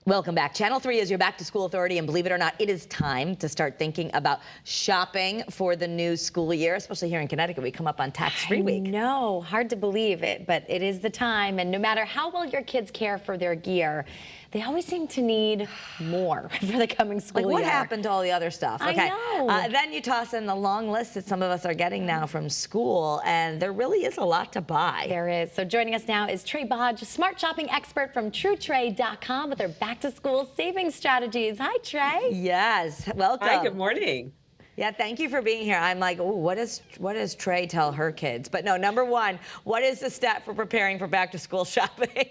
Welcome back. Channel 3 is your back to school authority, and believe it or not, it is time to start thinking about shopping for the new school year, especially here in Connecticut. We come up on tax-free week. No, hard to believe it, but it is the time. And no matter how well your kids care for their gear, they always seem to need more for the coming school year. Like, what happened to all the other stuff? Okay. I know. Then you toss in the long list that some of us are getting now from school, and there really is a lot to buy. There is. So joining us now is Trae Bodge, smart shopping expert from Trutrae.com with their back-to-school savings strategies. Hi, Trae. Yes, welcome. Hi, good morning. Yeah, thank you for being here. I'm like, oh, what does Trae tell her kids? But no, number one, what is the step for preparing for back-to-school shopping?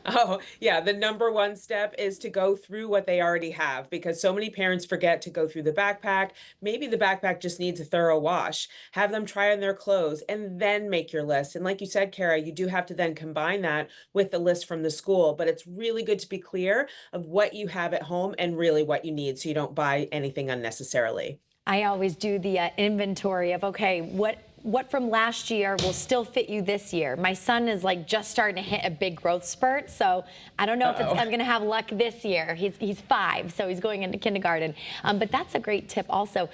Oh, yeah. The number one step is to go through what they already have, because so many parents forget to go through the backpack. Maybe the backpack just needs a thorough wash. Have them try on their clothes and then make your list. And like you said, Kara, you do have to then combine that with the list from the school. But it's really good to be clear of what you have at home and really what you need, so you don't buy anything unnecessarily. I always do the inventory of, okay, what from last year will still fit you this year? My son is like just starting to hit a big growth spurt, so I don't know if I'm going to have luck this year. He's 5, so he's going into kindergarten. But that's a great tip also.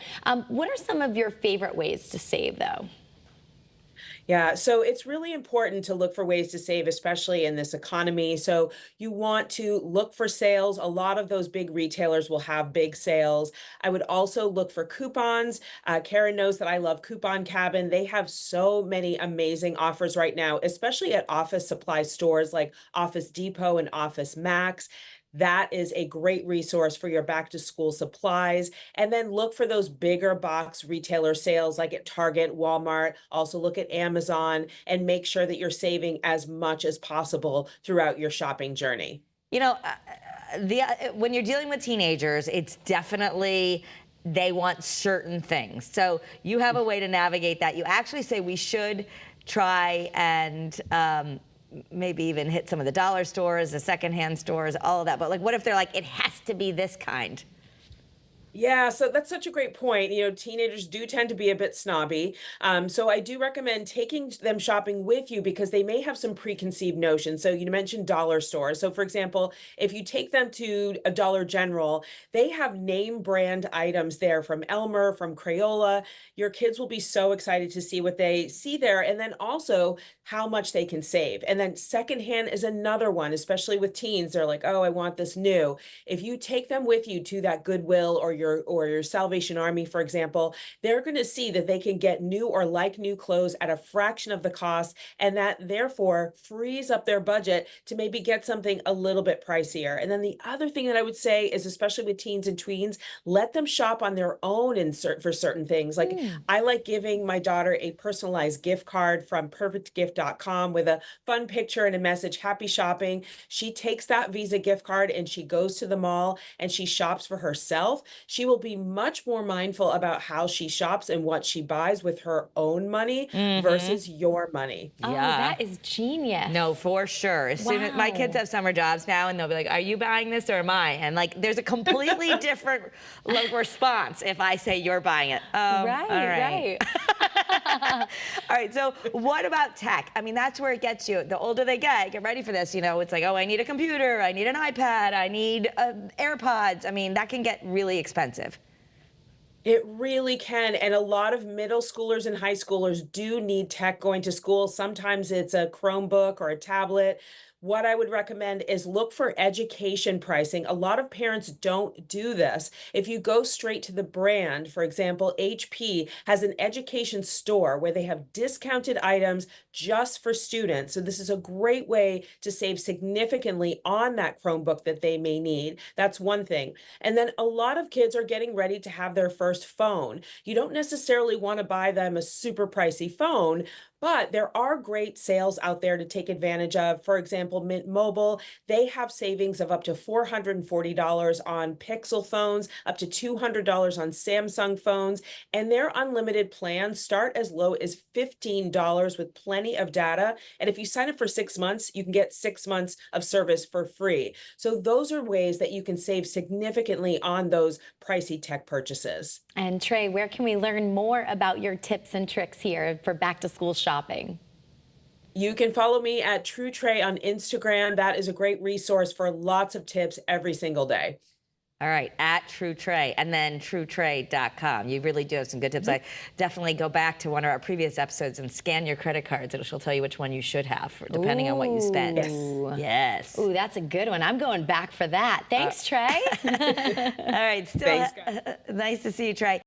What are some of your favorite ways to save, though? Yeah, so it's really important to look for ways to save, especially in this economy. So you want to look for sales. A lot of those big retailers will have big sales. I would also look for coupons. Karen knows that I love Coupon Cabin. They have so many amazing offers right now, especially at office supply stores like Office Depot and Office Max. That is a great resource for your back to school supplies. And then look for those bigger box retailer sales like at Target, Walmart. Also look at Amazon and make sure that you're saving as much as possible throughout your shopping journey. You know, when you're dealing with teenagers, it's definitely they want certain things. So you have a way to navigate that. You actually say we should try and maybe even hit some of the dollar stores, the secondhand stores, all of that. But like, what if they're like, it has to be this kind? Yeah, so that's such a great point. You know, teenagers do tend to be a bit snobby. So I do recommend taking them shopping with you, because they may have some preconceived notions. So you mentioned dollar stores. So for example, if you take them to a Dollar General, they have name brand items there from Elmer, from Crayola. Your kids will be so excited to see what they see there, and then also how much they can save. And then secondhand is another one, especially with teens. They're like, oh, I want this new. If you take them with you to that Goodwill or your Salvation Army, for example, they're going to see that they can get new or like new clothes at a fraction of the cost, and that therefore frees up their budget to maybe get something a little bit pricier. And then the other thing that I would say is, especially with teens and tweens, let them shop on their own for certain things. Like I like giving my daughter a personalized gift card from perfectgift.com with a fun picture and a message, happy shopping. She takes that Visa gift card and she goes to the mall and she shops for herself. She will be much more mindful about how she shops and what she buys with her own money versus your money. Oh, that is genius. No, for sure. As soon as my kids have summer jobs now, and they'll be like, are you buying this or am I? And like, there's a completely different response if I say you're buying it. Right. All right, so what about tech? I mean, that's where it gets you. The older they get ready for this. You know, it's like, oh, I need a computer, I need an iPad, I need AirPods. I mean, that can get really expensive. It really can. And a lot of middle schoolers and high schoolers do need tech going to school. Sometimes it's a Chromebook or a tablet. What I would recommend is look for education pricing. A lot of parents don't do this. If you go straight to the brand, for example, HP has an education store where they have discounted items just for students. So this is a great way to save significantly on that Chromebook that they may need. That's one thing. And then a lot of kids are getting ready to have their first phone. You don't necessarily want to buy them a super pricey phone, but there are great sales out there to take advantage of. For example, Mint Mobile, they have savings of up to $440 on Pixel phones, up to $200 on Samsung phones, and their unlimited plans start as low as $15 with plenty of data. And if you sign up for 6 months, you can get 6 months of service for free. So those are ways that you can save significantly on those pricey tech purchases. And Trae, where can we learn more about your tips and tricks here for back to school shopping? You can follow me at Truetrae on Instagram. That is a great resource for lots of tips every single day. All right, at Truetrae, and then Truetrae.com. You really do have some good tips. I definitely go back to one of our previous episodes and scan your credit cards. She'll tell you which one you should have, depending on what you spend. Yes. Yes. Ooh, that's a good one. I'm going back for that. Thanks, Trae. All right, still Thanks, guys. nice to see you, Trae.